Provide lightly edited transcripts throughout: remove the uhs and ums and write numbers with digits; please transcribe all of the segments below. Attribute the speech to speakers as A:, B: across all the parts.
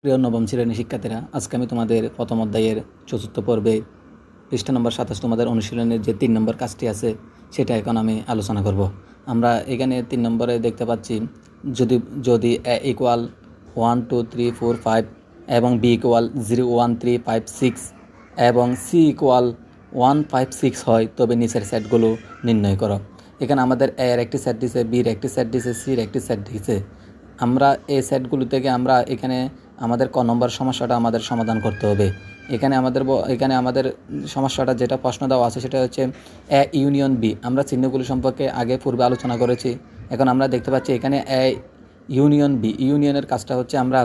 A: প্রিয় নবম শ্রেণীর শিক্ষার্থীরা, আজকে আমি তোমাদের প্রথম অধ্যায়ের চতুর্থ পর্বে পৃষ্ঠা নম্বর 27 তোমাদের অনুশীলনের যে 3 নম্বর কাজটি আছে সেটা এখন আমি আলোচনা করব। আমরা এখানে 3 নম্বরে দেখতে পাচ্ছি যদি যদি a ইকুয়াল 1 2 3 4 5 এবং b ইকুয়াল 0 1 3 5 6 এবং c ইকুয়াল 1 5 6 হয় তবে নিচের সেটগুলো নির্ণয় করো। এখানে আমাদের a এর একটি সেট দিয়েছে, b এর একটি সেট দিয়েছে, c এর একটি সেট দিয়েছে। আমরা এই সেটগুলো থেকে আমরা এখানে আমাদের ক নম্বর সমস্যাটা আমাদের সমাধান করতে হবে। এখানে আমাদের সমস্যাটা যেটা প্রশ্ন দেওয়া আছে সেটা হচ্ছে এ ইউনিয়ন বি। আমরা চিহ্নগুলো সম্পর্কে পূর্বে আলোচনা করেছি। এখন আমরা দেখতে পাচ্ছি এখানে এ ইউনিয়ন বি। ইউনিয়নের কাজটা হচ্ছে আমরা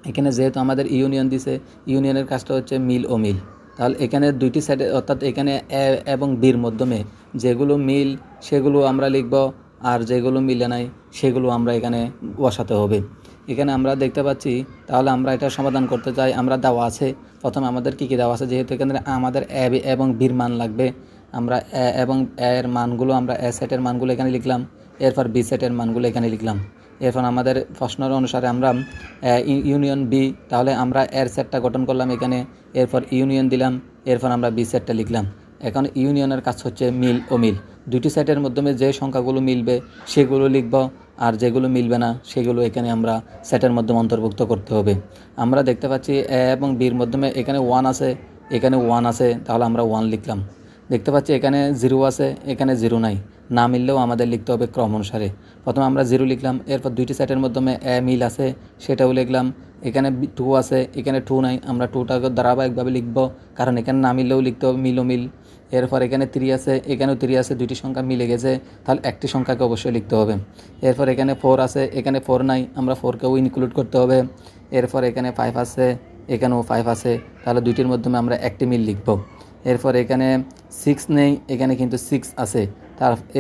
A: এখানে যেহেতু আমাদের ইউনিয়ন দিছে, ইউনিয়নের কাজটা হচ্ছে মিল ও মিল। তাহলে এখানে দুইটি সাইডে অর্থাৎ এখানে এ এবং বির মাধ্যমে যেগুলো মিল সেগুলো আমরা লিখব, আর যেগুলো মিলে নাই সেগুলো আমরা এখানে বসাতে হবে। এখানে আমরা দেখতে পাচ্ছি, তাহলে আমরা এটা সমাধান করতে চাই। আমরা দেওয়া আছে প্রথমে আমাদের কী দেওয়া আছে, যেহেতু এখানে আমাদের এ এবং বির মান লাগবে, আমরা এ এবং এর মানগুলো আমরা এ সেটের মানগুলো এখানে লিখলাম, এরপর বি সেটের মানগুলো এখানে লিখলাম। এরপর আমাদের প্রশ্নের অনুসারে আমরা ইউনিয়ন বি, তাহলে আমরা এর সেটটা গঠন করলাম এখানে, এরপর ইউনিয়ন দিলাম, এরপর আমরা বি সেটটা লিখলাম। এখন ইউনিয়নের কাজ হচ্ছে মিল ও মিল। দুটি সেটের মাধ্যমে যে সংখ্যাগুলো মিলবে সেগুলো লিখব, আর যেগুলো মিলবে না সেগুলো এখানে আমরা সেটের মাধ্যমে অন্তর্ভুক্ত করতে হবে। আমরা দেখতে পাচ্ছি এ এবং বির মাধ্যমে এখানে 1 আছে, এখানে 1 আছে, তাহলে আমরা 1 লিখলাম। দেখতে পাচ্ছি এখানে 0 আছে, এখানে 0 নাই, না মিললেও আমাদের লিখতে হবে ক্রম অনুসারে। প্রথমে আমরা 0 লিখলাম, এরপর দুইটি সেটের মাধ্যমে এ মিল আছে সেটাও লিখলাম। এখানে 2 আছে, এখানে 2 নাই, আমরা 2টাকে ধারাবাহিকভাবে লিখব, কারণ এখানে না মিললেও লিখতে হবে মিল ও মিল। এরপর এখানে 3 আছে, এখানেও 3 আছে, দুইটি সংখ্যা মিলে গেছে, তাহলে একটি সংখ্যাকে অবশ্যই লিখতে হবে। এরপর এখানে 4 আছে, এখানে 4 নাই, আমরা 4কেও ইনক্লুড করতে হবে। এরপর এখানে 5 আছে, এখানেও 5 আছে, তাহলে দুইটির মাধ্যমে আমরা একটি মিল লিখব। এরপর এখানে 6 নেই, এখানে কিন্তু 6 আছে,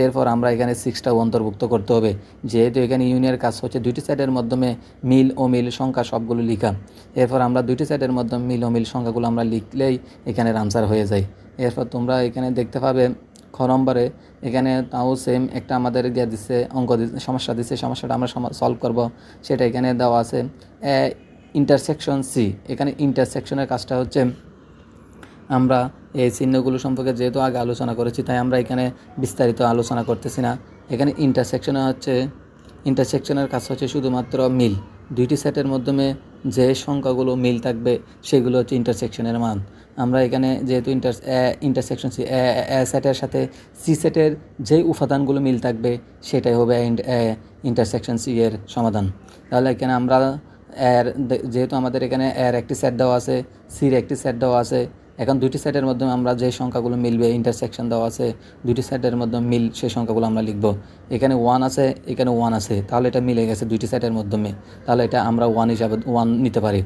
A: এরপর আমরা এখানে 6টাও অন্তর্ভুক্ত করতে হবে। যেহেতু এখানে ইউনিয়নের কাজ হচ্ছে দুইটি সাইডের মাধ্যমে মিল ও মিল সংখ্যা সবগুলো লিখা। এরপর আমরা দুইটি সাইডের মাধ্যমে মিল ও মিল সংখ্যাগুলো আমরা লিখলেই এখানে আনসার হয়ে যায়। এরপর তোমরা এখানে দেখতে পাবে খ নম্বরে এখানে তাও সেম একটা আমাদের দিচ্ছে সমস্যা দিচ্ছে, সমস্যাটা আমরা সলভ করব। সেটা এখানে দেওয়া আছে ইন্টারসেকশন সি। এখানে ইন্টারসেকশনের কাজটা হচ্ছে আমরা এই চিহ্নগুলো সম্পর্কে যেহেতু আগে আলোচনা করেছি তাই আমরা এখানে বিস্তারিত আলোচনা করতেছি না। এখানে ইন্টারসেকশনের কাজ হচ্ছে শুধুমাত্র মিল। দুইটি সেটের মাধ্যমে যে সংখ্যাগুলো মিল থাকবে সেগুলো হচ্ছে ইন্টারসেকশনের মান। আমরা এখানে যেহেতু ইন্টারসেকশন সি, এ সেটের সাথে সি সেটের যে উপাদানগুলো মিল থাকবে সেটাই হবে ইন্টারসেকশন সি এর সমাধান। তাহলে এখানে আমরা যেহেতু আমাদের এখানে এর একটি সেট দেওয়া আছে, সির একটি সেট দেওয়া আছে, এখন দুইটি সেটের মাধ্যমে আমরা যে সংখ্যাগুলো মিলবে ইন্টারসেকশন দেওয়া আছে, দুইটি সেটের মাধ্যমে মিল সেই সংখ্যাগুলো আমরা লিখব। এখানে 1 আছে, এখানে 1 আছে, তাহলে এটা মিলে গেছে দুইটি সেটের মাধ্যমে, তাহলে এটা আমরা 1 হিসাবে 1 নিতে পারি।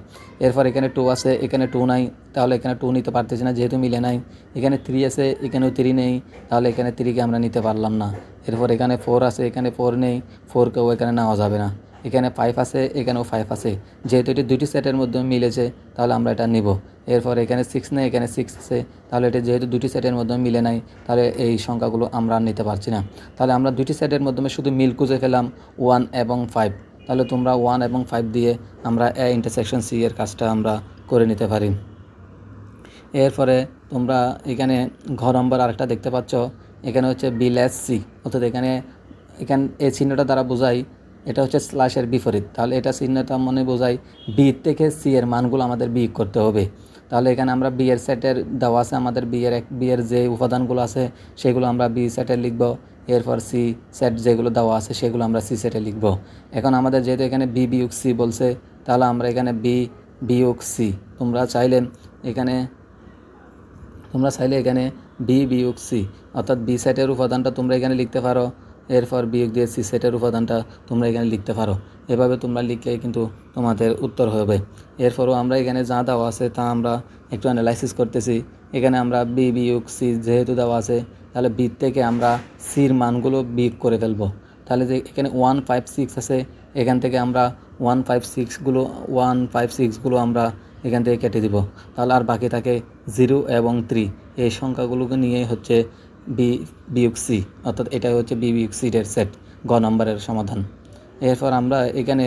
A: এরপর এখানে 2 আছে, এখানে 2 নাই, তাহলে এখানে 2 নিতে পারতেছি না যেহেতু মিলে নাই। এখানে 3 আছে, এখানেও 3 নেই, তাহলে এখানে 3কে আমরা নিতে পারলাম না। এরপর এখানে 4 আছে, এখানে 4 নেই, 4কেও এখানে নেওয়া যাবে না। এখানে 5 আছে, এখানেও 5 আছে, যেহেতু এটি দুইটি সেটের মধ্যে মিলেছে তাহলে আমরা এটা নিব। এরপর এখানে 6 নেই, এখানে 6 আছে, তাহলে এটা যেহেতু দুটি সেটের মধ্যে মিলে নাই তাহলে এই সংখ্যাগুলো আমরা নিতে পারছি না। তাহলে আমরা দুটি সেটের মাধ্যমে শুধু মিল খুঁজে পেলাম 1 এবং 5। তাহলে তোমরা 1 এবং 5 দিয়ে আমরা ইন্টারসেকশন সি এর কাজটা আমরা করে নিতে পারি। এরপরে তোমরা এখানে ঘ নম্বর আরেকটা দেখতে পাচ্ছ, এখানে হচ্ছে বিলেস সি, অর্থাৎ এখানে এই চিহ্নটা দ্বারা বোঝাই এটা হচ্ছে স্ল্যাশের বিপরীত। তাহলে এটা চিহ্নটা মনে বোঝায় বি থেকে সি এর মানগুলো আমাদের বিয়োগ করতে হবে। তাহলে এখানে আমরা বি এর সেটের দেওয়া আছে, আমাদের বি এর যে উপাদানগুলো আছে সেগুলো আমরা বি সেটে লিখব। এরপর সি সেট যেগুলো দেওয়া আছে সেগুলো আমরা সি সেটে লিখব। এখন আমাদের যেহেতু এখানে বি বিয়োগ সি বলছে, তাহলে আমরা এখানে বি বিয়োগ সি, তোমরা চাইলে এখানে বি বিয়োগ সি অর্থাৎ বি সেটের উপাদানটা তোমরা এখানে লিখতে পারো, এরপর বিয়োগ দিয়ে সি সেটের উপাদানটা তোমরা এখানে লিখতে পারো। এভাবে তোমরা লিখলে কিন্তু তোমাদের উত্তর হবে। এরপরও আমরা এখানে যা দেওয়া আছে তা আমরা একটু অ্যানালাইসিস করতেছি। এখানে আমরা বি বিয়োগ সি যেহেতু দেওয়া আছে, তাহলে বি থেকে আমরা সির মানগুলো বিয়োগ করে ফেলবো। তাহলে যে এখানে 1 5 6 আছে, এখান থেকে আমরা 156গুলো আমরা এখান থেকে কেটে দিব, তাহলে আর বাকি থাকে 0 এবং 3। এই সংখ্যাগুলোকে নিয়ে হচ্ছে বি বিয়োগ সি, অর্থাৎ এটাই হচ্ছে বি বিয়োগ সির সেট, গ নম্বরের সমাধান। এরপর আমরা এখানে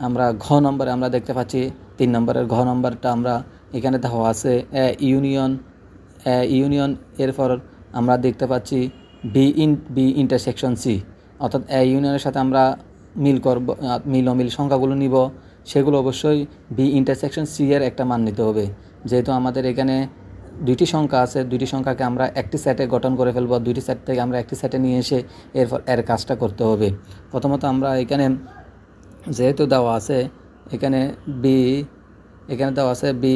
A: আমরা ঘ নম্বরে আমরা দেখতে পাচ্ছি 3 নম্বরের ঘ নম্বরটা আমরা এখানে দেওয়া আছে ইউনিয়ন। এরপর আমরা দেখতে পাচ্ছি বি ইন্টারসেকশন সি, অর্থাৎ ইউনিয়নের সাথে আমরা মিল অমিল সংখ্যাগুলো নিব, সেগুলো অবশ্যই বি ইন্টারসেকশন সি এর একটা মান নিতে হবে। যেহেতু আমাদের এখানে দুইটি সংখ্যা আছে, দুইটি সংখ্যাকে আমরা একটি সেটে গঠন করে ফেলব, দুইটি সেট থেকে আমরা একটি সেটে নিয়ে এসে এরপর এর কাজটা করতে হবে। প্রথমত আমরা এখানে যেহেতু দেওয়া আছে এখানে দেওয়া আছে বি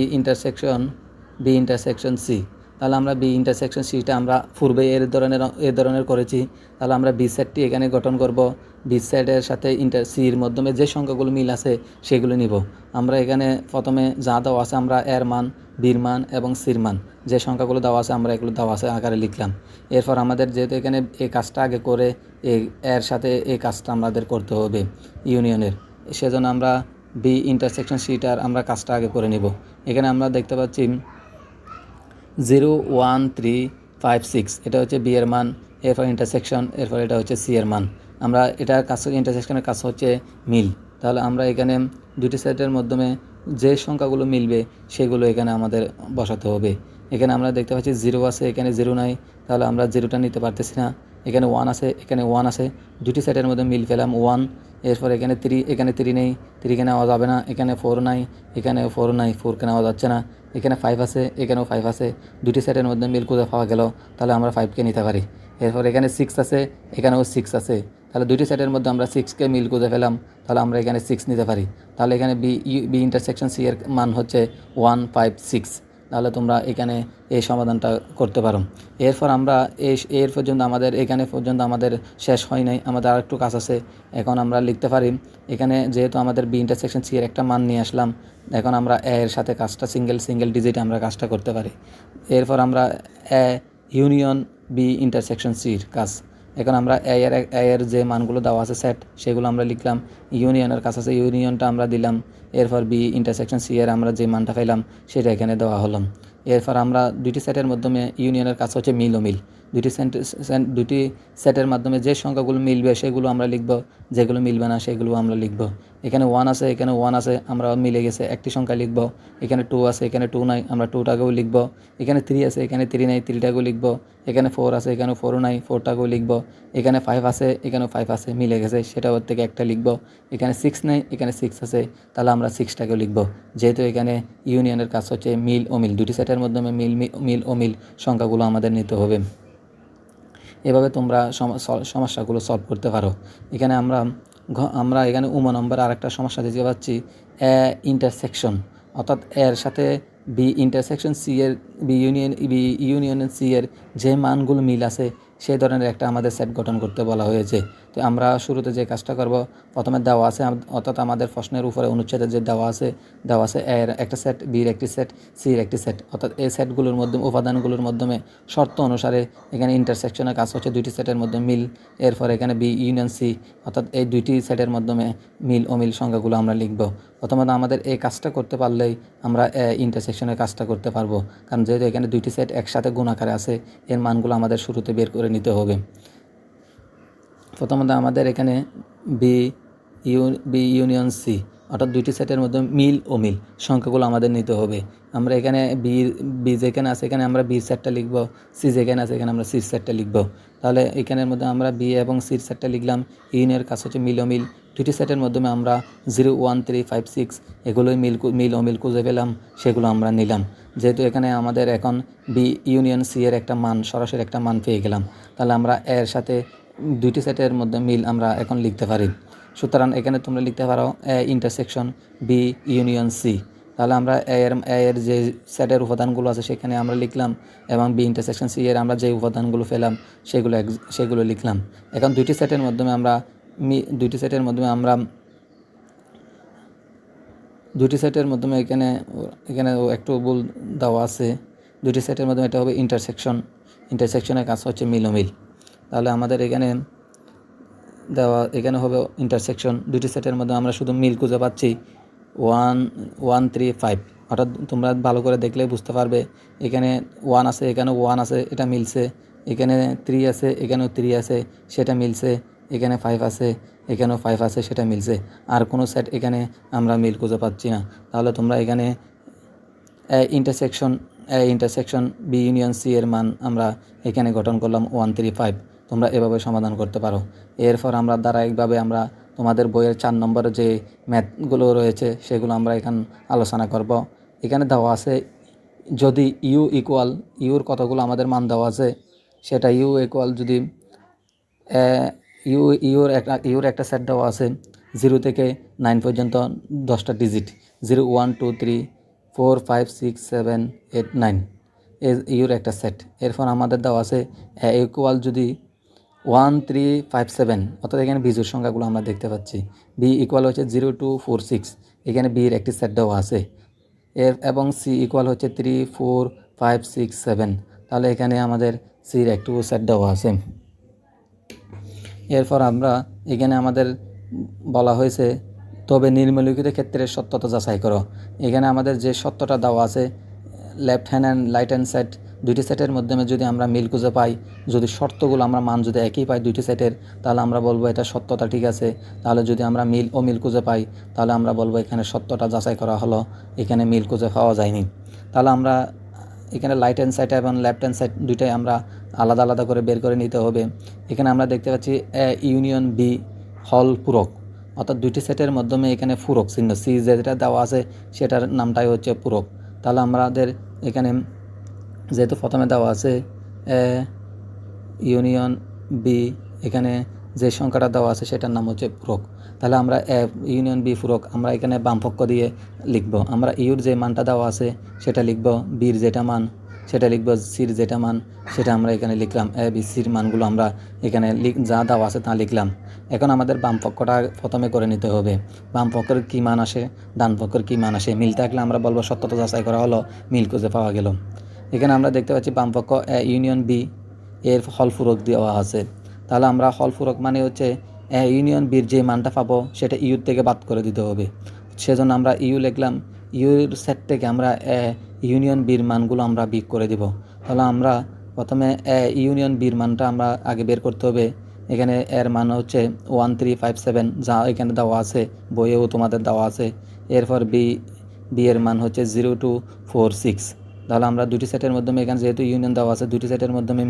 A: ইন্টারসেকশন সি, তাহলে আমরা বি ইন্টারসেকশন সিটা আমরা পূর্বে এর ধরনের করেছি। তাহলে আমরা বি সেটটি এখানে গঠন করব, বি সেটের সাথে সির মাধ্যমে যে সংখ্যাগুলো মিল আছে সেগুলো নিব। আমরা এখানে প্রথমে যা দেওয়া আছে আমরা এর মান, বির মান এবং সির মান, যে সংখ্যাগুলো দেওয়া আছে আমরা এগুলো দেওয়া আছে আকারে লিখলাম। এরপর আমাদের যেহেতু এখানে এই কাজটা আগে করে এর সাথে এই কাজটা আমাদের করতে হবে ইউনিয়নের, সেজন্য আমরা বি ইন্টারসেকশন সিটার আমরা কাজটা আগে করে নিব। এখানে আমরা দেখতে পাচ্ছি 0 1 3 5 6 এটা হচ্ছে বি এর মান, এরপর ইন্টারসেকশন, এরপর এটা হচ্ছে সি এর মান। আমরা এটার কাজ ইন্টারসেকশনের কাজ হচ্ছে মিল। তাহলে আমরা এখানে দুটি সেটের মাধ্যমে যে সংখ্যাগুলো মিলবে সেগুলো এখানে আমাদের বসাতে হবে। এখানে আমরা দেখতে পাচ্ছি 0 আছে, এখানে 0 নাই, তাহলে আমরা 0টা নিতে পারতেছি না। এখানে 1 আছে, এখানে 1 আছে, দুটি সেটের মধ্যে মিল পেলাম 1। এরপর এখানে 3 নেই, 3কে নেওয়া যাবে না। এখানে 4 নাই, এখানে 4 নাই, 4কে নেওয়া যাচ্ছে না। এখানে 5 আছে, এখানেও 5 আছে, দুটি সেটের মধ্যে মিল খুঁজে পাওয়া গেল, তাহলে আমরা 5কে নিতে পারি। এরপর এখানে 6 আছে, এখানেও 6 আছে, তাহলে দুটি সেটের মধ্যে আমরা 6কে মিল খুঁজে পেলাম, তাহলে আমরা এখানে 6 নিতে পারি। তাহলে এখানে বি ইন্টারসেকশন সি এর মান হচ্ছে 1 5 6। তাহলে তোমরা এখানে এই সমাধানটা করতে পারো। এরপর আমরা এর পর্যন্ত এখানে পর্যন্ত আমাদের শেষ হয় নাই, আমাদের আর একটু কাজ আছে। এখন আমরা লিখতে পারি এখানে যেহেতু আমাদের বি ইন্টারসেকশন সি এর একটা মান নিয়ে আসলাম, এখন আমরা এর সাথে কাজটা সিঙ্গেল ডিজিটে আমরা কাজটা করতে পারি। এরপর আমরা ইউনিয়ন বি ইন্টারসেকশন সির কাজ, এখন আমরা এর যে মানগুলো দেওয়া আছে সেট সেগুলো আমরা লিখলাম, ইউনিয়নের কাজ আছে ইউনিয়নটা আমরা দিলাম, এরপর বি ইন্টারসেকশন সি এর আমরা যে মানটা পেলাম সেটা এখানে দেওয়া হলো। এরপর আমরা দুটি সেটের মাধ্যমে ইউনিয়নের কাজ হচ্ছে মিল ও মিল, দুটি সেটের মাধ্যমে যে সংখ্যাগুলো মিলবে সেগুলো আমরা লিখব, যেগুলো মিলবে না সেগুলো আমরা লিখব। এখানে 1 আছে, এখানে 1 আছে, আমরা মিলে গেছে একটি সংখ্যা লিখব। এখানে 2 আছে, এখানে 2 নাই, আমরা 2টাকেও লিখব। এখানে 3 আছে, এখানে 3 নাই, 3টাকেও লিখব। এখানে 4 আছে, এখানে 4 নাই, 4টাকেও লিখব। এখানে 5 আছে, এখানেও 5 আছে, মিলে গেছে, সেটা ওর থেকে একটা লিখব। এখানে 6 নাই, এখানে 6 আছে, তাহলে আমরা 6টাকেও লিখব। যেহেতু এখানে ইউনিয়নের কাজ হচ্ছে মিল ও মিল, দুটি সেটের মাধ্যমে মিল ও মিল সংখ্যাগুলো আমাদের নিতে হবে। এভাবে তোমরা সমস্যাগুলো সলভ করতে পারো। এখানে আমরা এখানে নম্বরে আরেকটা সমস্যা দেখতে পাচ্ছি, ইন্টারসেকশন, অর্থাৎ এর সাথে বি ইন্টারসেকশন সি এর বি ইউনিয়ন সি এর যে মানগুলো মিল আছে সেই ধরনের একটা আমাদের সেট গঠন করতে বলা হয়েছে। তো আমরা শুরুতে যে কাজটা করব, প্রথমে দেওয়া আছে, অর্থাৎ আমাদের প্রশ্নের উপরে অনুচ্ছেদে যে দেওয়া আছে এর একটা সেট, বির একটি সেট, সির একটি সেট, অর্থাৎ এই সেটগুলোর মাধ্যমে উপাদানগুলোর মাধ্যমে শর্ত অনুসারে এখানে ইন্টারসেকশনের কাজ হচ্ছে দুইটি সেটের মধ্যে মিল। এরপর এখানে বি ইউনিয়ন সি, অর্থাৎ এই দুইটি সেটের মাধ্যমে মিল ও মিল সংখ্যাগুলো আমরা লিখব। প্রথমত আমাদের এই কাজটা করতে পারলেই আমরা ইন্টারসেকশনের কাজটা করতে পারবো, কারণ যেহেতু এখানে দুইটি সেট একসাথে গুণ আকারে আছে, এর মানগুলো আমাদের শুরুতে বের করে নিতে হবে। প্রথমত আমাদের এখানে বি ইউনিয়ন সি, অর্থাৎ দুইটি সেটের মধ্যে মিল ও মিল সংখ্যাগুলো আমাদের নিতে হবে। আমরা এখানে বি যেখানে আছে এখানে আমরা বির সেটটা লিখব, সি যেখানে আছে এখানে আমরা সির সেটটা লিখব। তাহলে এখানের মধ্যে আমরা বি এবং সির সেটটা লিখলাম, ইউনিয়নের কাজ হচ্ছে মিল ও মিল, দুটি সেটের মাধ্যমে আমরা 0 1 3 5 6 এগুলোই মিল ও মিল খুঁজে পেলাম, সেগুলো আমরা নিলাম। যেহেতু এখানে আমাদের এখন বি ইউনিয়ন সি এর একটা মান, সরাসরি একটা মান পেয়ে গেলাম, তাহলে আমরা এর সাথে দুইটি সেটের মধ্যে মিল আমরা এখন লিখতে পারি। সুতরাং এখানে তোমরা লিখতে পারো ইন্টারসেকশন বি ইউনিয়ন সি। তাহলে আমরা এর যে সেটের উপাদানগুলো আছে সেখানে আমরা লিখলাম, এবং বি ইন্টারসেকশন সি এর আমরা যে উপাদানগুলো পেলাম সেগুলো লিখলাম। এখন দুইটি সেটের মাধ্যমে এখানে একটু ভুল দেওয়া আছে, দুটি সেটের মাধ্যমে এটা হবে ইন্টারসেকশনের কাজ হচ্ছে মিল ও মিল। তাহলে আমাদের এখানে হবে ইন্টারসেকশন, দুটি সেটের মধ্যে আমরা শুধু মিল খুঁজে পাচ্ছি 1 1 3 5, অর্থাৎ তোমরা ভালো করে দেখলে বুঝতে পারবে এখানে 1 আছে, এখানেও 1 আছে, এটা মিলছে। এখানে 3 আছে, এখানেও 3 আছে, সেটা মিলছে। এখানে 5 আছে, এখানেও 5 আছে, সেটা মিলছে। আর কোনো সেট এখানে আমরা মিল খুঁজে পাচ্ছি না। তাহলে তোমরা এখানে ইন্টারসেকশন বি ইউনিয়ন সি এর মান আমরা এখানে গঠন করলাম 135। তোমরা এভাবে সমাধান করতে পারো। এরপর আমরা ধারাবাহিকভাবে আমরা তোমাদের বইয়ের 4 নম্বরে যে ম্যাথগুলো রয়েছে সেগুলো আমরা এখানে আলোচনা করব। এখানে দেওয়া আছে যদি ইউর কতগুলো আমাদের মান দেওয়া আছে, সেটা যদি ইউর একটা সেট দেওয়া আছে 0 থেকে 9 পর্যন্ত 10টা ডিজিট, 0 1 2 3 4 5 6 7 8 9 ইউর একটা সেট। এরপর আমাদের দেওয়া আছে যদি 1 3 5 7, অর্থাৎ এখানে বিজোড় সংখ্যাগুলো আমরা দেখতে পাচ্ছি। বি ইকুয়াল হচ্ছে 0 2 4 6, এখানে বির একটি সেট দেওয়া আছে। এবং সি ইকুয়াল হচ্ছে 3 4 5 6 7, তাহলে এখানে আমাদের সির একটু সেট দেওয়া আছে। এরপর আমরা এখানে আমাদের বলা হয়েছে তবে নিম্নলিখিত ক্ষেত্রে সত্যতা যাচাই করো। এখানে আমাদের যে সত্যটা দেওয়া আছে left hand and right hand set, দুইটি সেটের মাধ্যমে যদি আমরা মিল খুঁজে পাই, যদি শর্তগুলো আমরা মান যদি একই পাই দুইটি সেটের, তাহলে আমরা বলবো এটা সত্যতা ঠিক আছে। তাহলে যদি আমরা মিল খুঁজে পাই, তাহলে আমরা বলবো এখানে সত্যটা যাচাই করা হলো, এখানে মিল খুঁজে পাওয়া যায়নি। তাহলে আমরা এখানে রাইট হ্যান্ড সাইড এবং লেফট হ্যান্ড সাইড দুইটাই আমরা আলাদা আলাদা করে বের করে নিতে হবে। এখানে আমরা দেখতে পাচ্ছি এ ইউনিয়ন বি হল পূরক, অর্থাৎ দুইটি সেটের মাধ্যমে এখানে পূরক চিহ্ন সি যেটা দেওয়া আছে সেটার নামটাই হচ্ছে পূরক। তাহলে আমাদের এখানে যেহেতু প্রথমে দেওয়া আছে এ ইউনিয়ন বি, এখানে যে সংখ্যাটা দেওয়া আছে সেটার নাম হচ্ছে পূরক। তাহলে আমরা এ ইউনিয়ন বি পূরক আমরা এখানে বামপক্ষ দিয়ে লিখব। আমরা ইউর যে মানটা দেওয়া আছে সেটা লিখব, বির যেটা মান সেটা লিখব, সির যেটা মান সেটা আমরা এখানে লিখলাম। এ বি সির মানগুলো আমরা এখানে যা দেওয়া আছে তা লিখলাম। এখন আমাদের বামপক্ষটা প্রথমে করে নিতে হবে। বামপক্ষের কী মান আসে, ডান পক্ষের কী মান আসে, মিল থাকলে আমরা বলবো সত্যতা যাচাই করা হলো, মিল খুঁজে পাওয়া গেল। এখানে আমরা দেখতে পাচ্ছি বামপক্ষ এ ইউনিয়ন বি এর হল পূরক দেওয়া আছে। তাহলে আমরা হল পূরক মানে হচ্ছে ইউনিয়ন বির যে মানটা পাবো সেটা ইউর থেকে বাদ করে দিতে হবে। সেজন্য আমরা ইউ লিখলাম, ইউর সেট থেকে আমরা ইউনিয়ন বির মানগুলো আমরা বিয়োগ করে দিব। তাহলে আমরা প্রথমে ইউনিয়ন বির মানটা আমরা আগে বের করতে হবে। এখানে এর মান হচ্ছে 1 3 5 7, যা এখানে দেওয়া আছে, বইয়েও তোমাদের দেওয়া আছে। এরপর বি এর মান হচ্ছে 0 2 4 6। তাহলে আমরা দুটি সেটের মাধ্যমে এখানে যেহেতু ইউনিয়ন দেওয়া আছে, দুটি সেটের মাধ্যমে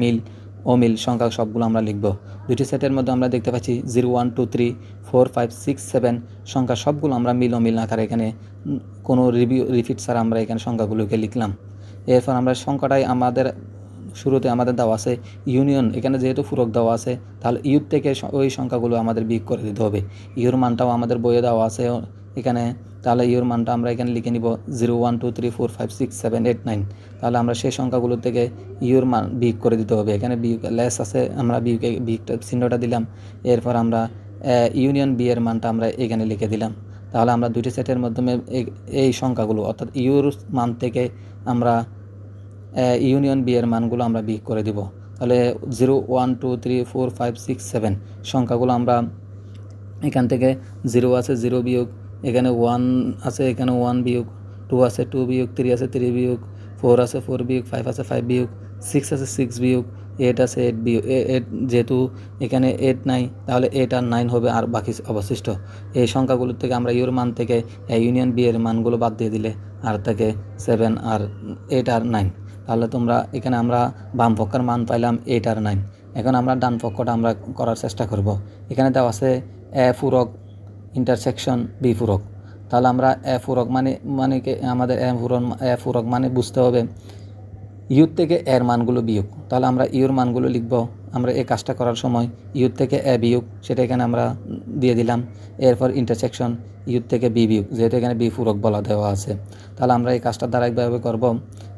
A: অমিল সংখ্যা সবগুলো আমরা লিখব। দুটি সেটের মধ্যে আমরা দেখতে পাচ্ছি 0 1 2 3 4 5 6 7 সংখ্যা সবগুলো আমরা অমিল আকারে এখানে কোনো রিপিট ছাড়া আমরা এখানে সংখ্যাগুলোকে লিখলাম। এরপর আমরা সংখ্যাটাই আমাদের শুরুতে আমাদের দেওয়া আছে ইউনিয়ন, এখানে যেহেতু পূরক দেওয়া আছে তাহলে ইউর থেকে ওই সংখ্যাগুলো আমাদের বিয়োগ করে দিতে হবে। ইউর মানটাও আমাদের বইয়ে দেওয়া আছে এখানে, তাহলে ইউর মানটা আমরা এখানে লিখে নিব 0 1 2 3 4 5 6 7 8 9। তাহলে আমরা সেই সংখ্যাগুলো থেকে ইউর মান বিয়োগ করে দিতে হবে। এখানে বিয়োগ লেস আছে, আমরা বিয়োগটা চিহ্নটা দিলাম। এরপর আমরা ইউনিয়ন বি এর মানটা আমরা এখানে লিখে দিলাম। তাহলে আমরা দুটি সেটের মাধ্যমে এই সংখ্যাগুলো অর্থাৎ ইউর মান থেকে আমরা ইউনিয়ন বি এর মানগুলো আমরা বিয়োগ করে দিব। তাহলে 0 1 2 3 4 5 6 7 সংখ্যাগুলো আমরা এখান থেকে 0 আছে 0 বিয়োগ, এখানে 1 আছে এখানে 1 বিয়োগ, 2 আছে 2 বিয়োগ, 3 আছে 3 বিয়োগ, 4 আছে 4 বিয়োগ, 5 আছে 5 বিয়োগ, 6 আছে 6 বিয়োগ, 8 আছে 8 বিয়োগ। যেহেতু এখানে 8 নাই তাহলে 8 আর 9 হবে আর বাকি অবশিষ্ট। এই সংখ্যাগুলোর থেকে আমরা ইউর মান থেকে ইউনিয়ন বি এর মানগুলো বাদ দিয়ে দিলে আর থাকে 7 আর 8 আর 9। তাহলে তোমরা এখানে আমরা বাম পক্ষের মান পাইলাম 8 আর 9। এখন আমরা ডান পক্ষটা আমরা করার চেষ্টা করব। এখানে দেওয়া আছে এ পূরক ইন্টারসেকশন বি পূরক। তাহলে আমরা এ পূরক মানে আমাদের এ পূরক মানে বুঝতে হবে ইউর থেকে এর মানগুলো বিয়োগ। তাহলে আমরা ইউর মানগুলো লিখব। আমরা এই কাজটা করার সময় ইউর থেকে এ বিয়োগ সেটা এখানে আমরা দিয়ে দিলাম। এরপর ইন্টারসেকশন ইউর থেকে বি বিয়োগ, যেহেতু এখানে বি পূরক বলা দেওয়া আছে। তাহলে আমরা এই কাজটা ধারাবাহিকভাবে করব।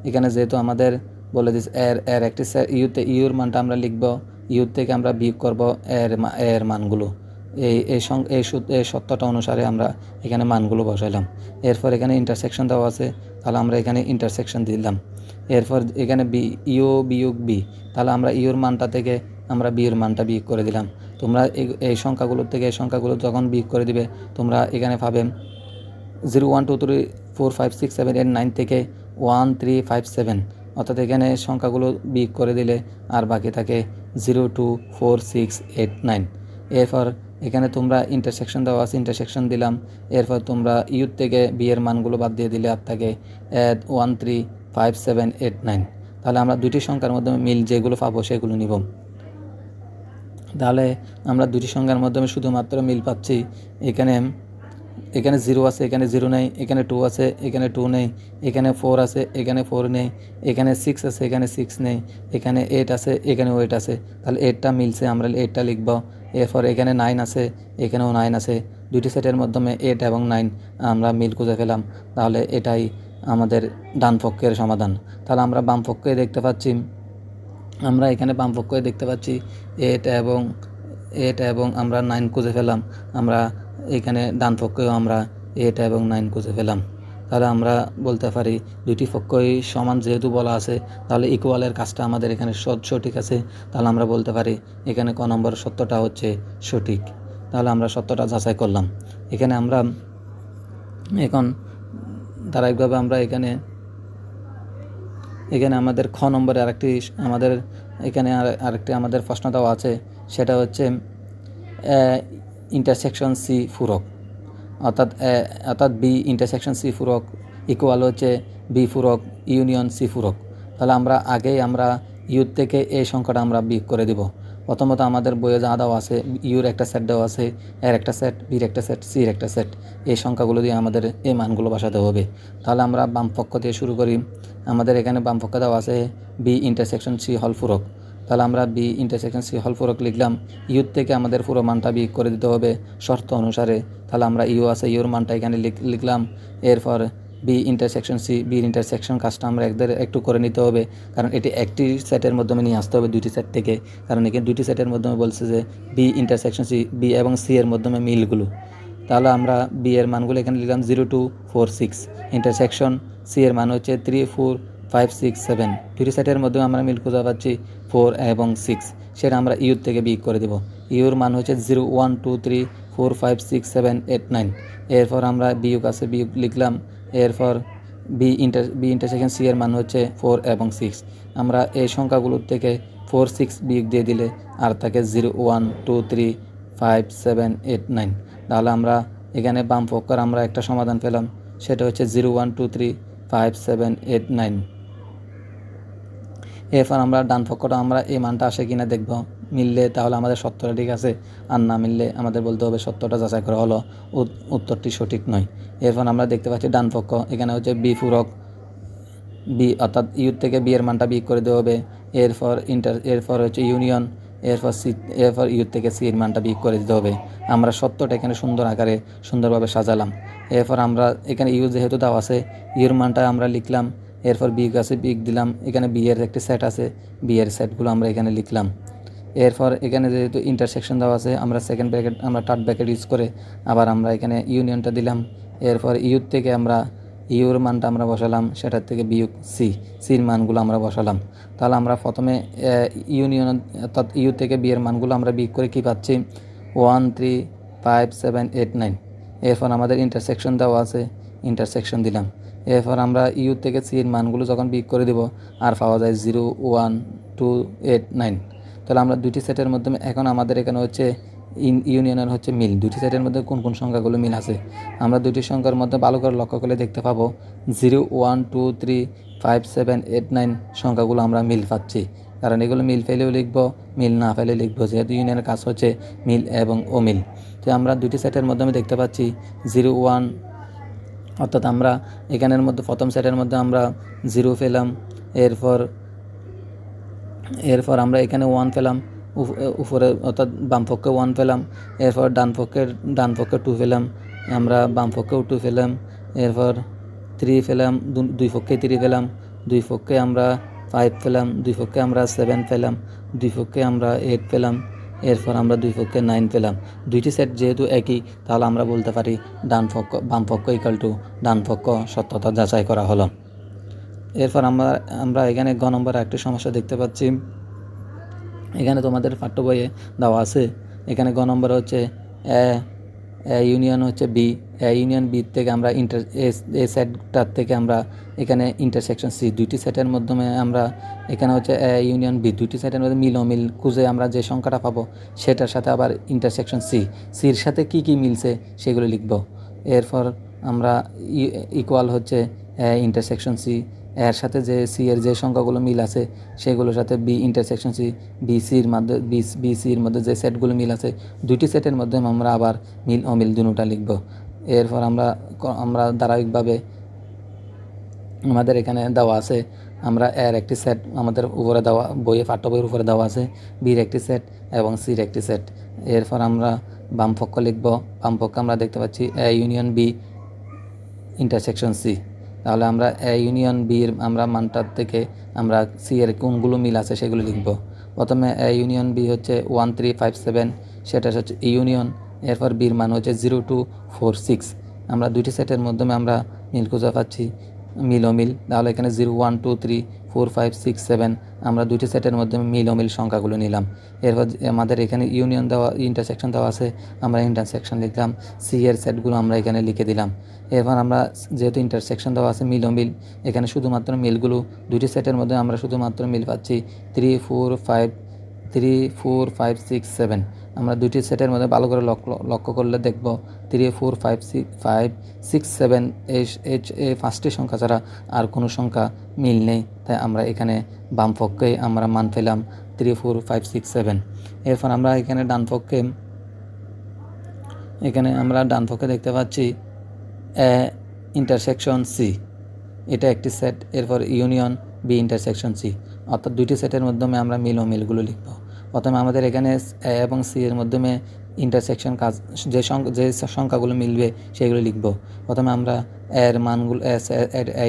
A: এখানে যেহেতু আমাদের বলে দিস এর একটি ইউর মানটা আমরা লিখব, ইউর থেকে আমরা বিয়োগ করব এর মানগুলো। এই সত্যটা অনুসারে আমরা এখানে মানগুলো বসাইলাম। এরপর এখানে ইন্টারসেকশন দেওয়া আছে, তাহলে আমরা এখানে ইন্টারসেকশন দিলাম। এরপর এখানে ইউ বিয়োগ বি, তাহলে আমরা ইউর মানটা থেকে আমরা বিয়ের মানটা বিয়োগ করে দিলাম। তোমরা এই সংখ্যাগুলোর থেকে এই সংখ্যাগুলো যখন বিয়োগ করে দিবে তোমরা এখানে পাবে 0 1 2 3 4 5 6 7 8 9 থেকে 1 3 5 7, অর্থাৎ এখানে সংখ্যাগুলো বিয়োগ করে দিলে আর বাকি থাকে 0 2 4 6 8 9। এরপর এখানে তোমরা ইন্টারসেকশন দেওয়া আছে, ইন্টারসেকশন দিলাম। এরপর তোমরা ইউর থেকে বি এর মানগুলো বাদ দিয়ে দিলে আর থাকে 1 3 5 7 8 9। তাহলে আমরা দুটি সংখ্যার মাধ্যমে মিল যেগুলো পাবো সেগুলো নিব। তাহলে আমরা দুটি সংখ্যার মাধ্যমে শুধুমাত্র মিল পাচ্ছি। এখানে 0 আছে, এখানে 0 নেই, এখানে 2 আছে, এখানে 2 নেই, এখানে 4 আছে, এখানে 4 নেই, এখানে 6 আছে, এখানে 6 নেই, এখানে 8 আছে, এখানে 8 আছে। তাহলে 8টা মিলছে, আমরা 8টা লিখব। এরপর এখানে 9 আছে, এখানেও 9 আছে। দুটি সেটের মাধ্যমে 8 এবং 9 আমরা মিল খুঁজে পেলাম। তাহলে এটাই আমাদের ডান পক্ষের সমাধান। তাহলে আমরা বাম পক্ষে দেখতে পাচ্ছি, আমরা এখানে বাম পক্ষে দেখতে পাচ্ছি 8 এবং আমরা 9 খুঁজে পেলাম। আমরা এখানে ডান পক্ষেও আমরা 8 এবং 9 খুঁজে পেলাম। তাহলে আমরা বলতে পারি দুটি পক্ষই সমান যেহেতু বলা আছে, তাহলে ইকুয়ালের কাজটা আমাদের এখানে সঠিক আছে। তাহলে আমরা বলতে পারি এখানে ক নম্বর সত্যটা হচ্ছে সঠিক। তাহলে আমরা সত্যটা যাচাই করলাম। এখানে আমরা এখন ধারাবাহিকভাবে আমরা এখানে আমাদের খ নম্বরে আরেকটি আমাদের এখানে আরেকটি আমাদের প্রশ্ন দেওয়া আছে, সেটা হচ্ছে ইন্টারসেকশন সি পূরক, অর্থাৎ বি ইন্টারসেকশন সি পূরক ইকুয়াল হচ্ছে বি পূরক ইউনিয়ন সি পূরক। তাহলে আমরা ইউর থেকে এই সংখ্যাটা আমরা বিয়োগ করে দিব। প্রথমত আমাদের বইয়ে যা দেওয়া আছে, ইউর একটা সেট দেওয়া আছে, এর একটা সেট, বির একটা সেট, সির একটা সেট, এই সংখ্যাগুলো দিয়ে আমাদের এই মানগুলো বসাতে হবে। তাহলে আমরা বাম পক্ষ দিয়ে শুরু করি। আমাদের এখানে বাম পক্ষে দেওয়া আছে বি ইন্টারসেকশন সি হল পূরক। তাহলে আমরা বি ইন্টারসেকশন সি হল পূরক লিখলাম। ইউর থেকে আমাদের পুরো মানটা বিয়োগ করে দিতে হবে শর্ত অনুসারে। তাহলে আমরা ইউ আছে, ইউর মানটা এখানে লিখলাম। এরপর বি ইন্টারসেকশন সি, বির ইন্টারসেকশন কাজটা আমরা একটু করে নিতে হবে, কারণ এটি একটি সেটের মাধ্যমে নিয়ে আসতে হবে দুইটি সেট থেকে। কারণ এখানে দুইটি সেটের মাধ্যমে বলছে যে বি ইন্টারসেকশন সি, বি এবং সি এর মাধ্যমে মিলগুলো। তাহলে আমরা বি এর মানগুলো এখানে লিখলাম 0 2 4 6, ইন্টারসেকশন সি এর মান হচ্ছে 3 4 5 6 7। দুটি সেটের মধ্যে আমরা মিল খুঁজে পাচ্ছি 4 এবং 6, সেটা আমরা ইউর থেকে বিয়োগ করে দেব। ইউর মান হচ্ছে 0 1 2 3 4 5 6 7 8 9। এরপর আমরা বিয়োগ লিখলাম। এরপর বি ইন্টারসেকশন সি এর মান হচ্ছে 4 এবং 6। আমরা এই সংখ্যাগুলোর থেকে 4 6 বিয়োগ দিয়ে দিলে আর থাকে 0 1 2 3 5 7 8 9। তাহলে আমরা এখানে বাম পক্ষের আমরা একটা সমাধান পেলাম, সেটা হচ্ছে 0 1 2 3 5 7 8 9। এরপর আমরা ডান পক্ষটা আমরা এই মানটা আসে কিনা দেখব। মিললে তাহলে আমাদের সত্যটা ঠিক আছে, আর না মিললে আমাদের বলতে হবে সত্যটা যাচাই করা হলো উত্তরটি সঠিক নয়। এরপর আমরা দেখতে পাচ্ছি ডান পক্ষ এখানে হচ্ছে বি পূরক, বি অর্থাৎ ইউর থেকে বি এর মানটা বিয়োগ করে দেওয়া হবে। এরপর হচ্ছে ইউনিয়ন, এরপর ইউর থেকে সি এর মানটা বিয়োগ করে দিতে হবে। আমরা সত্যটা এখানে সুন্দর আকারে সুন্দরভাবে সাজালাম। এরপর আমরা এখানে ইউ যেহেতু দেওয়া আছে, ইউর মানটা আমরা লিখলাম। এরপর বিয়োগ আছে, বিয়োগ দিলাম। এখানে বি এর একটি সেট আছে, বি এর সেটগুলো আমরা এখানে লিখলাম। এরপর এখানে যেহেতু ইন্টারসেকশন দেওয়া আছে, আমরা সেকেন্ড ব্র্যাকেট আমরা থার্ড ব্র্যাকেট ইউজ করে আবার আমরা এখানে ইউনিয়নটা দিলাম। এরপর ইউর থেকে আমরা ইউর মানটা আমরা বসালাম, সেটার থেকে বিয়োগ সির মানগুলো আমরা বসালাম। তাহলে আমরা প্রথমে ইউনিয়ন অর্থাৎ ইউ থেকে বি এর মানগুলো আমরা বিয়োগ করে কী পাচ্ছি 1 3 5 7 8 9। এরপর আমাদের ইন্টারসেকশন দেওয়া আছে, ইন্টারসেকশন দিলাম। এরপর আমরা ইউ থেকে সি এর মানগুলো যখন বিয়োগ করে দেব আর পাওয়া যায় 0 1 2 8 9। তাহলে আমরা দুটি সেটের মাধ্যমে এখন আমাদের এখানে হচ্ছে ইউনিয়নের হচ্ছে মিল। দুটি সেটের মধ্যে কোন কোন সংখ্যাগুলো মিল আছে আমরা দুটি সংখ্যার মধ্যে ভালো করে লক্ষ্য করলে দেখতে পাবো 0 1 2 3 5 7 8 9 সংখ্যাগুলো আমরা মিল পাচ্ছি। কারণ এগুলো মিল পেলেও লিখবো, মিল না পেলে লিখবো, যেহেতু ইউনিয়নের কাজ হচ্ছে মিল এবং অমিল। তো আমরা দুটি সেটের মাধ্যমে দেখতে পাচ্ছি 0 1, অর্থাৎ আমরা এখানের মধ্যে প্রথম সেটের মধ্যে আমরা 0 পেলাম। এরপর আমরা এখানে 1 পেলাম উপরে, অর্থাৎ বাম পক্ষে 1 পেলাম। এরপর ডান পক্ষে 2 পেলাম, আমরা বাম পক্ষেও 2 পেলাম। এরপর 3 পেলাম, দুই পক্ষে 3 পেলাম, দুই পক্ষে আমরা 5 পেলাম, দুই পক্ষে আমরা 7 পেলাম, দুই পক্ষে আমরা 8 পেলাম। এরপর আমরা দুই পক্ষে 9 পেলাম। দুইটি সেট যেহেতু একই, তাহলে আমরা বলতে পারি বাম পক্ষ ইকুয়াল টু ডান পক্ষ সত্যতা যাচাই করা হলো। এরপর আমরা এখানে গ নম্বরে একটি সমস্যা দেখতে পাচ্ছি। এখানে তোমাদের পাঠ্য বইয়ে দেওয়া আছে, এখানে গ নম্বরে হচ্ছে এ ইউনিয়ন হচ্ছে বি, এ ইউনিয়ন বি থেকে আমরা এ সেটটার থেকে আমরা এখানে ইন্টারসেকশন সি, দুইটি সেটের মাধ্যমে আমরা এখানে হচ্ছে এ ইউনিয়ন বি, দুইটি সেটের মধ্যে মিল অমিল খুঁজে আমরা যে সংখ্যাটা পাবো সেটার সাথে আবার ইন্টারসেকশন সির সাথে কি কি মিলছে সেগুলো লিখব। এরপর আমরা ইকুয়াল হচ্ছে ইন্টারসেকশন সি, এর সাথে যে সি এর যে সংখ্যাগুলো মিল আছে সেগুলোর সাথে বি ইন্টারসেকশন সি, বিসির মধ্যে বিসির মধ্যে যে সেটগুলো মিল আছে দুইটি সেটের মধ্যে আমরা আবার মিল অমিল দুটোটা লিখব। এরপর আমরা ধারাবাহিকভাবে আমাদের এখানে দেওয়া আছে, আমরা এর একটি সেট আমাদের উপরে দেওয়া বইয়ে পাঠ্য বইয়ের উপরে দেওয়া আছে, বির একটি সেট এবং সির একটি সেট। এরপর আমরা বাম পক্ষ লিখব, বাম পক্ষে আমরা দেখতে পাচ্ছি a union b intersection c. তাহলে আমরা এ ইউনিয়ন বির আমরা মানটার থেকে আমরা সি এর কোনগুলো মিল আছে সেগুলো লিখব। প্রথমে এ ইউনিয়ন বি হচ্ছে 1357, সেটা হচ্ছে ইউনিয়ন। এরপর বির মান হচ্ছে 0246। আমরা দুইটি সেটের মাধ্যমে আমরা মিল খুঁজে পাচ্ছি, মিল অমিল। তাহলে এখানে 01234567 আমরা দুইটি সেটের মধ্যে মিল অমিল সংখ্যাগুলো নিলাম। এরপর আমাদের এখানে ইউনিয়ন দেওয়া ইন্টারসেকশন দেওয়া আছে, আমরা ইন্টারসেকশন লিখলাম, সি এর সেটগুলো আমরা এখানে লিখে দিলাম। এরপর আমরা যেহেতু ইন্টারসেকশন দেওয়া আছে মিল অমিল, এখানে শুধুমাত্র মিলগুলো দুইটি সেটের মধ্যে আমরা শুধুমাত্র মিল পাচ্ছি 34567। আমরা দুইটি সেটের মধ্যে ভালো করে লক্ষ্য করলে দেখব 34567 এই পাঁচটি সংখ্যা ছাড়া আর কোনো সংখ্যা মিল নেই। তাই আমরা এখানে বাম পক্ষে আমরা মান পেলাম 34567। এরপর আমরা এখানে ডান পক্ষে দেখতে পাচ্ছি ইন্টারসেকশন সি, এটা একটি সেট। এরপর ইউনিয়ন বি ইন্টারসেকশন সি, অর্থাৎ দুইটি সেটের মাধ্যমে আমরা মিল ও মিলগুলো লিখব। প্রথমে আমাদের এখানে এ এবং সি এর মাধ্যমে ইন্টারসেকশন কাজ যে সংখ্যাগুলো মিলবে সেগুলো লিখব। প্রথমে আমরা এর মানগুলো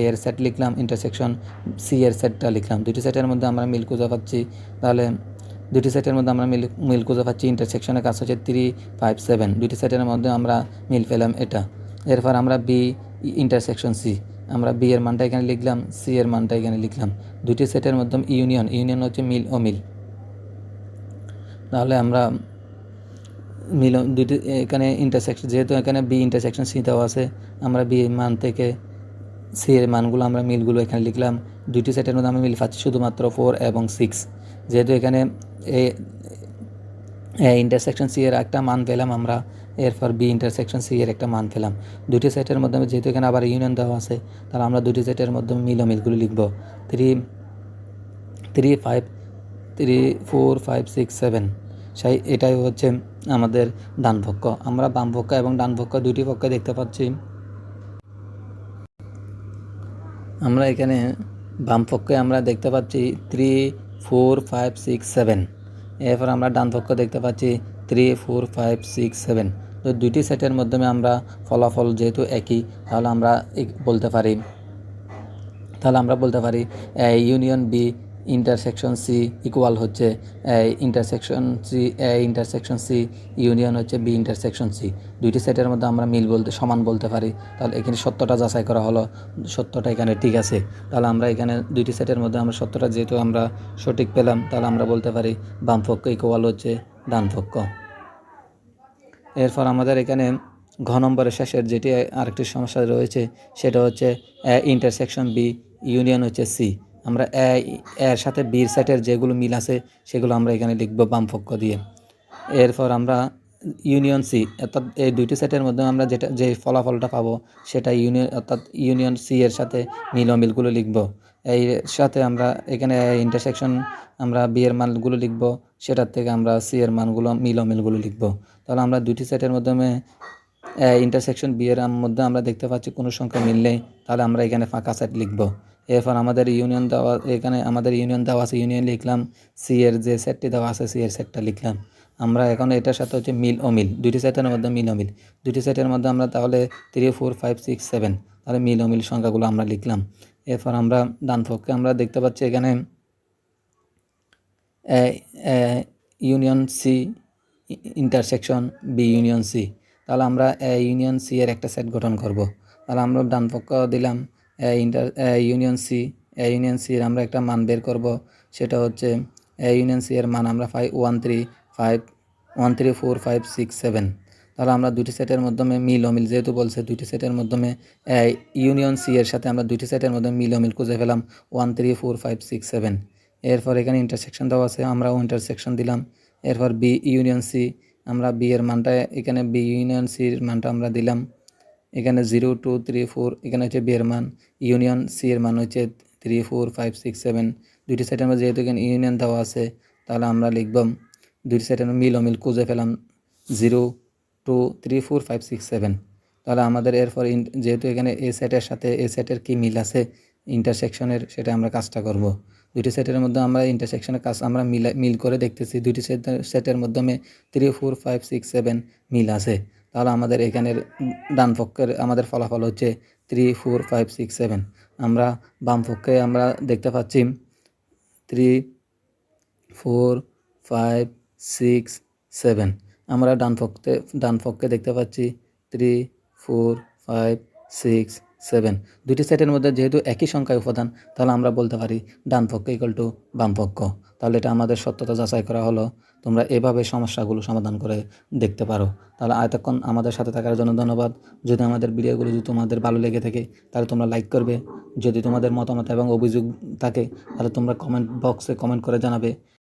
A: এর সেট লিখলাম, ইন্টারসেকশন সি এর সেটটা লিখলাম। দুটি সেটের মধ্যে আমরা মিল খুঁজে পাচ্ছি, তাহলে দুটি সেটের মধ্যে আমরা মিল খুঁজে পাচ্ছি। ইন্টারসেকশনের কাজ হচ্ছে 357, দুটি সেটের মধ্যে আমরা মিল পেলাম এটা। এরপর আমরা বি ইন্টারসেকশন সি, আমরা বি এর মানটা এখানে লিখলাম, সি এর মানটা এখানে লিখলাম। দুটি সেটের মধ্যে ইউনিয়ন হচ্ছে মিল ও মিল। তাহলে আমরা দুটি এখানে ইন্টারসেকশন, যেহেতু এখানে বি ইন্টারসেকশন সি দেওয়া আছে, আমরা বি এর মান থেকে সি এর মানগুলো আমরা মিলগুলো এখানে লিখলাম। দুটি সেটের মধ্যে আমরা মিল পাচ্ছি শুধুমাত্র 4 এবং 6। যেহেতু এখানে ইন্টারসেকশন সি এর একটা মান পেলাম আমরা, এরপর বি ইন্টারসেকশন সি এর একটা মান পেলাম। দুটি সেটের মধ্যে যেহেতু এখানে আবার ইউনিয়ন দেওয়া আছে, তাহলে আমরা দুটি সেটের মধ্যে মিলগুলো লিখব। 34567, এটাই হচ্ছে আমাদের ডান পক্ষ। আমরা বাম পক্ষ এবং ডান পক্ষ দুটি পক্ষ দেখতে পাচ্ছি। আমরা এখানে বাম পক্ষে আমরা দেখতে পাচ্ছি 34567, এরপর আমরা ডান পক্ষ দেখতে পাচ্ছি 34567। তো দুইটি সেটের মাধ্যমে আমরা ফলাফল যেহেতু একই, তাহলে আমরা বলতে পারি union b intersection c equal হচ্ছে ইন্টারসেকশন সি ইউনিয়ন হচ্ছে বি ইন্টারসেকশন সি। দুইটি সেটের মধ্যে আমরা সমান বলতে পারি। তাহলে এখানে সত্যটা যাচাই করা হলো, সত্যটা এখানে ঠিক আছে। তাহলে আমরা এখানে দুইটি সেটের মধ্যে আমরা সত্যটা যেহেতু আমরা সঠিক পেলাম, তাহলে আমরা বলতে পারি বাম পক্ষ ইকুয়াল হচ্ছে ডান পক্ষ। এরপর আমাদের এখানে ঘ নম্বরের শেষের যেটি আরেকটি সমস্যা রয়েছে, সেটা হচ্ছে ইন্টারসেকশন বি ইউনিয়ন হচ্ছে সি। আমরা এর সাথে বির সেটের যেগুলো মিল আছে সেগুলো আমরা এখানে লিখব বাম পক্ষ দিয়ে। এরপর আমরা ইউনিয়ন সি, অর্থাৎ এই দুইটি সেটের মধ্যে আমরা যে ফলাফলটা পাবো সেটা ইউনিয়ন সি এর সাথে মিলগুলো লিখব। এই সাথে আমরা এখানে ইন্টারসেকশন আমরা বি এর মানগুলো লিখব, সেটার থেকে আমরা সি এর মানগুলো মিলগুলো লিখব। তাহলে আমরা দুটি সেটের মাধ্যমে ইন্টারসেকশন বি এর মধ্যে আমরা দেখতে পাচ্ছি কোনো সংখ্যা মিল নেই, তাহলে আমরা এখানে ফাঁকা সেট লিখব। এরপর আমাদের ইউনিয়ন দেওয়া আছে, ইউনিয়ন লিখলাম, সি এর যে সেটটি দেওয়া আছে সি এর সেটটা লিখলাম। আমরা এখন এটার সাথে হচ্ছে মিল ও মিল, দুটি সেটের মধ্যে মিল ও মিল। দুটি সেটের মধ্যে আমরা তাহলে 34567, তাহলে মিল ও মিল সংখ্যাগুলো আমরা লিখলাম। এরপর আমরা ডান পক্ষে আমরা দেখতে পাচ্ছি এখানে union c intersection b union c. তাহলে আমরা ইউনিয়ন সি এর একটা সেট গঠন করব। তাহলে আমরা ডান পক্ষ দিলাম ইউনিয়ন সি এর আমরা একটা মান বের করব, সেটা হচ্ছে ইউনিয়ন সি এর মান আমরা পাই 134567। তাহলে আমরা দুটি সেটের মাধ্যমে মিল অমিল যেহেতু বলছে দুটি সেটের মাধ্যমে ইউনিয়ন সি এর সাথে আমরা দুটি সেটের মধ্যে মিল অমিল খুঁজে পেলাম 1 3 4 5 6 7। এরপর এখানে ইন্টারসেকশন দেওয়া আছে, আমরাও ইন্টারসেকশন দিলাম। এরপর বি ইউনিয়ন সি, আমরা বি এর মানটা এখানে বি ইউনিয়ন সির মানটা আমরা দিলাম এখানে 0 2 3 4, এখানে হচ্ছে বি এর মান। ইউনিয়ন সি এর মান হচ্ছে 3 4 5 6 7। দুইটি সেটের মধ্যে যেহেতু এখানে ইউনিয়ন দেওয়া আছে তাহলে আমরা লিখব দুইটি সেটের মিল অমিল খুঁজে পেলাম 0 2 3 4 5 6 7। তাহলে আমাদের এরপর যেহেতু এখানে এ সেটের সাথে এ সেটের কি মিল আছে ইন্টারসেকশনের, সেটা আমরা কাজটা করব। দুইটি সেটের মধ্যে আমরা ইন্টারসেকশনের কাজ আমরা মিল করে দেখতেছি দুইটি সেটের মাধ্যমে 3 4 5 6 7 মিল আছে। তাহলে আমাদের এখানের ডান পক্ষের আমাদের ফলাফল হচ্ছে 3 4 5 6 7। আমরা বাম পক্ষে আমরা দেখতে পাচ্ছি 3 4 5 6 7। আমরা ডান পক্ষে দেখতে পাচ্ছি 3 4 5 6 7। দুটি সেটের মধ্যে যেহেতু একই সংখ্যায় উপাদান তাহলে আমরা বলতে পারি ডান পক্ষ ইকুয়াল টু বাম পক্ষ। তাহলে এটা আমাদের সত্যতা যাচাই করা হলো। তোমরা এভাবে সমস্যাগুলো সমাধান করে দেখতে পারো। তাহলে এতক্ষণ আমাদের সাথে থাকার জন্য ধন্যবাদ। যদি আমাদের ভিডিওগুলো যদি তোমাদের ভালো লেগে থাকে তাহলে তোমরা লাইক করবে। যদি তোমাদের মতামত এবং অভিযোগ থাকে তাহলে তোমরা কমেন্ট বক্সে কমেন্ট করে জানাবে।